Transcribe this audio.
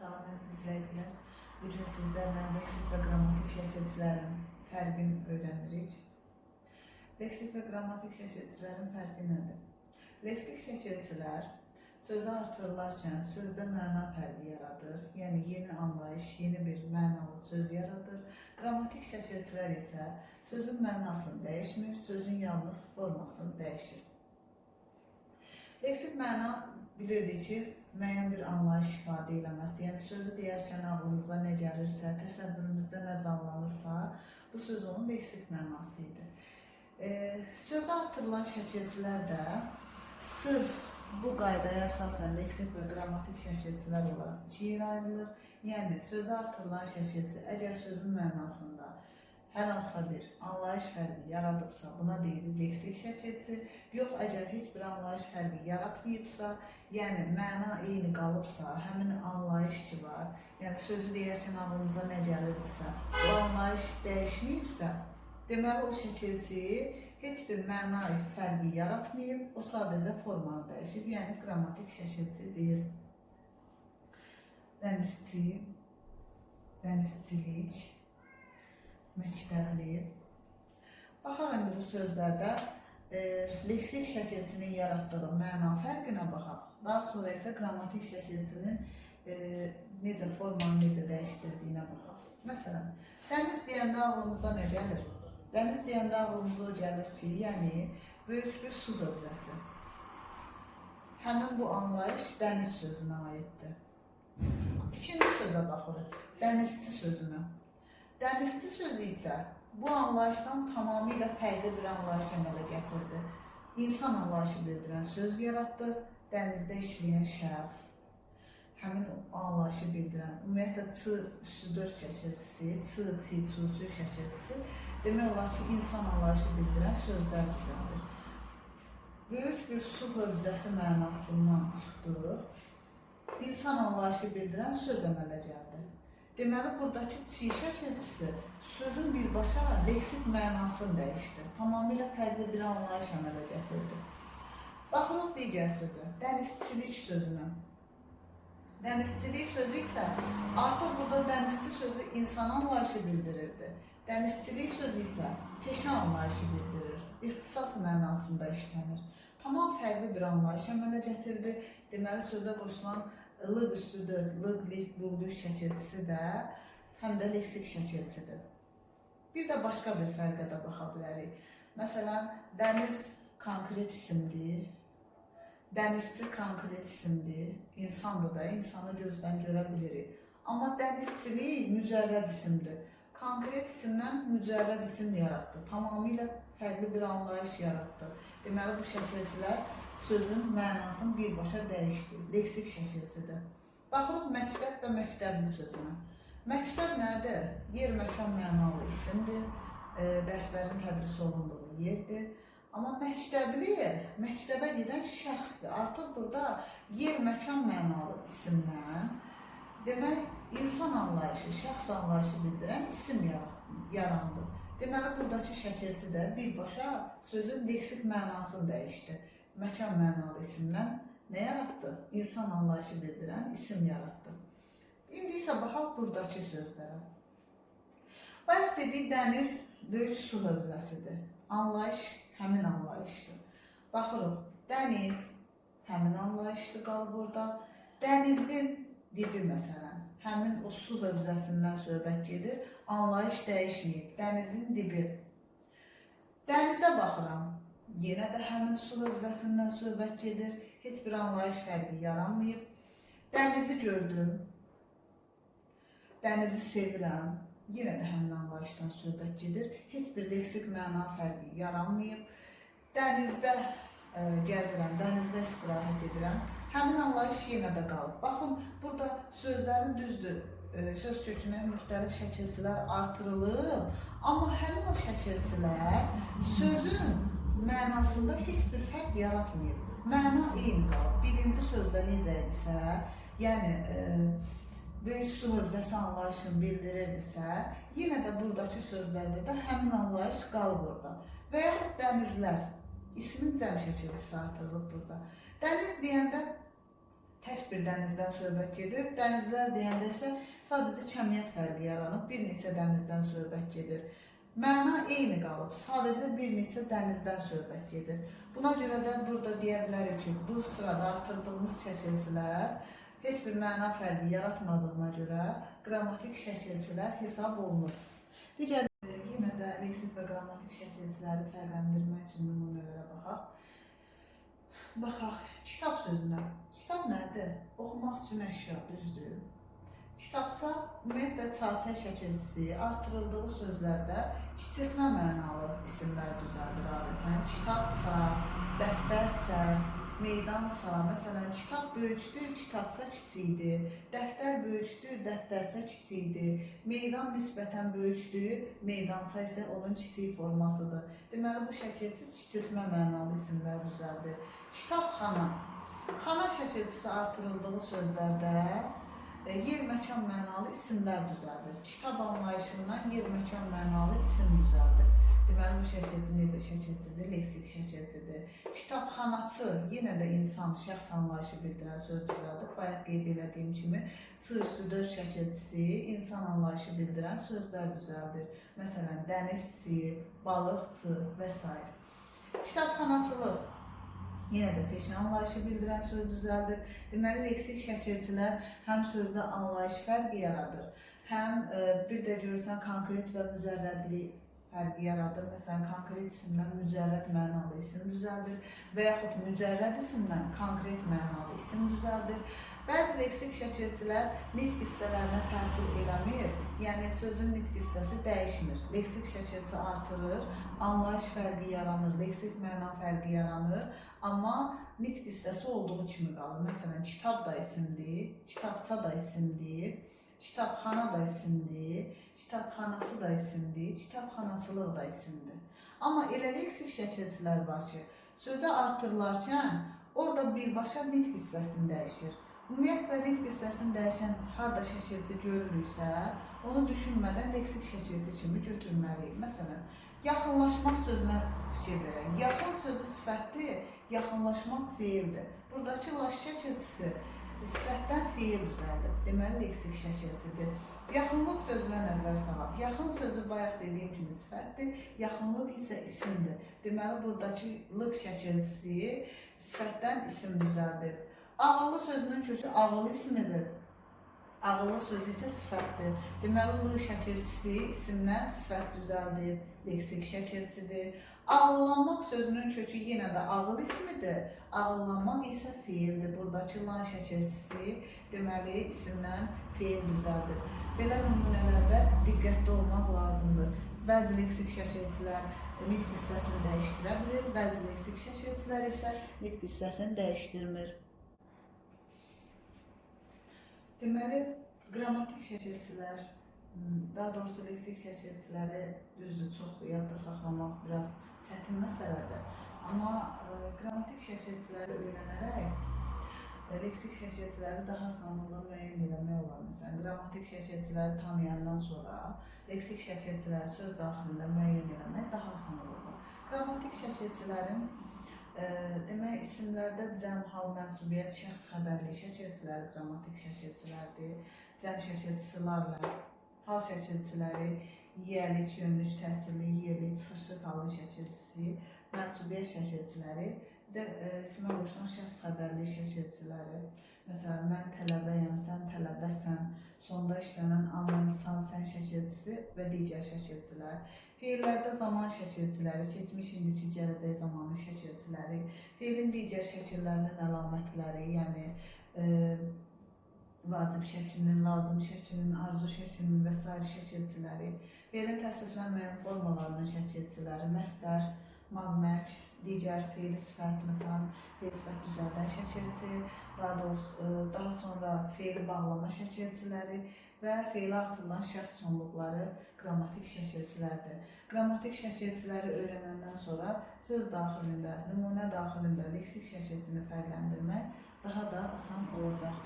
Salam əziz izləyicilər. Bugün sizlərlə leksik və qrammatik şəkilçilərin fərqini öyrənirik. Leksik və qrammatik şəkilçilərin fərqi nədir? Leksik şəkilçilər sözü artırılarkən sözdə məna fərqi yaradır. Yəni yeni anlayış, yeni bir mənalı söz yaradır. Qrammatik şəkilçilər isə sözün mənasını dəyişmir, sözün yalnız formasını dəyişir. Leksik məna bilirdik ki, müəyyən bir anlayış ifadə eləməsi, yəni sözü deyərkən ağlımıza nə gəlirsə, təsəvvürümüzdə nə canlanırsa, bu söz onun leksik mənası idi. Sözü artırılan şəkilçilər də sırf bu qaydaya əsasən leksik və qrammatik şəkilçilər olaraq iki yerə ayrılır. Yəni, sözü artırılan şəkilçi əgər sözün mənasında hər hansısa bir anlayış fərqi yaradıbsa, buna deyilir leksik şəkilçi. Yox, əgər heç bir anlayış fərqi yaratmayıbsa, yəni məna eyni qalıbsa, həmin anlayış ki var, yəni sözü deyərkən ağlınıza nə gəlirdirsə, o anlayış dəyişməyibsə, deməli o şəkilçi heç bir məna fərqi yaratmayıb, o sadəcə formanı dəyişib, yəni qrammatik şəkilçi deyil. Dənizçi, dənizçilik, məktəbli. Baxaq indi bu sözlərdə leksik şəkilçinin yaratdığı məna fərqinə baxaq. Daha sonra isə qrammatik şəkilçinin necə formanı necə dəyişdirdiyinə baxaq. Məsələn, dəniz deyəndə ağlımıza nə gəlir? Dəniz deyəndə ağlımıza o gəlir ki, yəni böyük bir su hövzəsi. Həmin bu anlayış dəniz sözünə aiddir. İkinci sözə baxırıq, dənizçi sözünə. Dənizçi sözü isə bu anlayışdan tamamilə fərqli bir anlayış əmələ gətirdi. İnsan anlayışı bildirən söz yaratdı, dənizdə işləyən şəxs. Həmin anlayışı bildirən, ümumiyyətlə ç üstü 4 şəkilçisi, ç, çi, çu, çü şəkilçisi demək olar ki, insan anlayışı bildirən sözlər düzəldir. Böyük bir su hövzəsi mənasından çıxdıq, insan anlayışı bildirən söz əmələ gəldi. Deməli, buradakı çi şəkilçisi sözün birbaşa leksik mənasını dəyişdi. Tamamilə fərqli bir anlayış əmələ gətirdi. Baxırıq digər sözə, dənizçilik sözünə. Dənizçilik sözü isə artıq burada dənizçi sözü insan anlayışı bildirirdi. Dənizçilik sözü isə peşə anlayışı bildirir, ixtisas mənasında işlənir. Tamam fərqli bir anlayış əmələ gətirdi. Deməli, sözə qoşulan lıq üstü 4, lıq, lik, luğluq şəkilçisi də həm də leksik şəkilçidir. Bir də başqa bir fərqə də baxa bilərik. Məsələn, dəniz konkret isimdir, dənizçi konkret isimdir, insandır da, insanı gözdən görə bilirik. Amma dənizçilik mücərrəd isimdir. Konkret isimdən mücərrəd isim yaratdı, tamamilə fərqli bir anlayış yaratdı. Deməli, bu şəkilçilər sözün mənasını birbaşa dəyişdi, leksik şəkilçidir. Baxırıq məktəb və məktəbli sözünə. Məktəb nədir? Yer, məkan mənalı isimdir, dərslərin tədris olunduğu yerdir. Amma məktəbli, məktəbə gedən şəxsdir. Artıq burada yer, məkan mənalı isimdən, demək, insan anlayışı, şəxs anlayışı bildirən isim yarandı. Deməli, buradakı şəkilçi də birbaşa sözün leksik mənasını dəyişdi. Məkan mənalı isimdən nə yaratdı? İnsan anlayışı bildirən isim yaratdı. İndi isə baxaq buradakı sözlərə. Bayaq dedik, dəniz böyük su hövzəsidir. Anlayış həmin anlayışdır. Baxırıq, dəniz həmin anlayışdır, qalıb burada. Dənizin dibi məsələn, həmin o su hövzəsindən söhbət gedir, anlayış dəyişməyib, dənizin dibi. Dənizə baxıram. Yenə də həmin su hövzəsindən söhbət gedir, heç bir anlayış fərqi yaranmayıb. Dənizi gördüm, dənizi sevirəm, yenə də həmin anlayışdan söhbət gedir, heç bir leksik məna fərqi yaranmayıb. Dənizdə gəzirəm, dənizdə istirahət edirəm, həmin anlayış yenə də qalıb. Baxın, burada sözlərin düzdür, söz kökünə müxtəlif şəkilçilər artırılıb, amma həmin o şəkilçilər sözün mənasında heç bir fərq yaratmayıb. Məna eyni qalıb. Birinci sözdə necə idisə, yəni böyük su hövzəsi anlayışını bildirirdisə, yenə də buradakı sözlərdə də həmin anlayış qalıb orada. Və yaxud dənizlər, ismin cəm şəkilçisi artırılıb burada. Dəniz deyəndə tək bir dənizdən söhbət gedir. Dənizlər deyəndə isə sadəcə kəmiyyət fərqi yaranıb, bir neçə dənizdən söhbət gedir. Məna eyni qalıb, sadəcə bir neçə dənizdən söhbət gedir. Buna görə də burada deyə bilərik ki, bu sırada artırdığımız şəkilçilər heç bir məna fərqi yaratmadığına görə qrammatik şəkilçilər hesab olunur. Digər yenə də leksik və qrammatik şəkilçiləri fərqləndirmək üçün nümunələrə baxaq. Baxaq, kitab sözünə. Kitab nədir? Oxumaq üçün əşya, düzdür. Kitabça ümumiyyətlə çarçay şəkilçisi artırıldığı sözlərdə kiçiltmə mənalı isimlər düzəldir adətən. Kitabça, dəftərçə, meydança, məsələn, kitab böyükdür, kitabça kiçikdir. Dəftər böyükdür, dəftərçə kiçikdir. Meydan nisbətən böyükdür, meydança isə onun kiçik formasıdır. Deməli, bu şəkilçi kiçiltmə mənalı isimlər düzəldir. Kitabxana. Xana şəkilçisi artırıldığı sözlərdə yer, məkan mənalı isimlər düzəldir. Kitab anlayışından yer, məkan mənalı isim düzəldir. Deməli, bu şəkilçi necə şəkilçidir? Leksik şəkilçidir. Kitabxanaçı yenə də insan, şəxs anlayışı bildirən söz düzəldir. Bayaq qeyd elədiyim kimi, C+4 şəkilçisi insan anlayışı bildirən sözlər düzəldir. Məsələn, dənizçi, balıqçı və s. Kitabxanaçılıq yenə də peşə anlayışı bildirən söz düzəldir. Deməli, leksik şəkilçilər həm sözdə anlayış fərqi yaradır, həm bir də görürsən konkret və mücərrədlik fərqi yaradır. Məsələn, konkret isimdən mücərrəd mənalı isim düzəldir və yaxud mücərrəd isimdən konkret mənalı isim düzəldir. Bəzi leksik şəkilçilər nitq hissələrinə təsir eləmir, yəni sözün nitq hissəsi dəyişmir. Leksik şəkilçi artırır, anlayış fərqi yaranır, leksik məna fərqi yaranır, amma nitq hissəsi olduğu kimi qalır. Məsələn, kitab da isimdir, kitabça da isimdir, kitabxana da isimdir, kitabxanaçı da isimdir, kitabxanaçılıq da isimdir. Amma elə leksik şəkilçilər var ki, sözə artırılarkən orada birbaşa nitq hissəsini dəyişir. Ümumiyyətlə, nitq hissəsini dəyişən harda şəkilçi görürüksə, onu düşünmədən leksik şəkilçi kimi götürməliyik. Məsələn, yaxınlaşmaq sözünə fikir verək. Yaxın sözü sifətdir, yaxınlaşmaq feildir. Buradakı laş şəkilçisi sifətdən feil düzəldir. Deməli, leksik şəkilçidir. Yaxınlıq sözünə nəzər salaq. Yaxın sözü bayaq dediyim kimi sifətdir, yaxınlıq isə isimdir. Deməli, buradakı lıq şəkilçisi sifətdən isim düzəldir. Ağıllı sözünün kökü ağıllı ismidir. Ağıllı sözü isə sifətdir. Deməli, lıq şəkilçisi isimdən sifət düzəldir, leksik şəkilçidir. Ağıllanmaq sözünün kökü yenə də ağıl ismidir. Ağıllanmaq isə feildir. Buradakı lan şəkilçisi deməli isimdən feil düzəldir. Belə nümunələrdə diqqətli olmaq lazımdır. Bəzi leksik şəkilçilər nitq hissəsini dəyişdirə bilir, bəzi leksik şəkilçilər isə nitq hissəsini dəyişdirmir. Deməli, qrammatik şəkilçilər, daha doğrusu leksik şəkilçiləri düzdür, çoxdur, yadda saxlamaq biraz çətin məsələdir. Amma qrammatik şəkilçiləri öyrənərək leksik şəkilçiləri daha asanlıqla müəyyən eləmək olar. Məsələn, qrammatik şəkilçiləri tanıyandan sonra leksik şəkilçiləri söz daxilində müəyyən eləmək daha asan olur. Qrammatik şəkilçilərin demək, isimlərdə cəm, hal, mənsubiyyət, şəxs xəbərli şəkilçiləri qrammatik şəkilçilərdir. Cəm şəkilçisi larlar, hal şəkilçiləri yiyəlik, yönlük, təsirli, yiyəlik, çıxışlıq halın şəkilçisi, mənsubiyyət şəkilçiləri, isimə qoşulan şəxs xəbərli şəkilçiləri. Məsələn, mən tələbəyəm, sən tələbəsən, sonda işlənən aməm, san, sən şəkilçisi və digər şəkilçilər. Feillərdə zaman şəkilçiləri, keçmiş, indiki, gələcək zamanı şəkilçiləri, feilin digər şəkillərinin əlamətləri, yəni vacib şəklinin, lazım şəklinin, arzu şəklinin və s. şəkilçiləri, feilin təsriflənməyən formalarının şəkilçiləri, məsdər, magmək, digər feil sifət, məsələn, feil sifət düzəldən şəkilçi, daha sonra feili bağlama şəkilçiləri və feili artırılan şəxs sonluqları qrammatik şəkilçilərdir. Qrammatik şəkilçiləri öyrənəndən sonra söz daxilində, nümunə daxilində leksik şəkilçini fərqləndirmək daha da asan olacaq.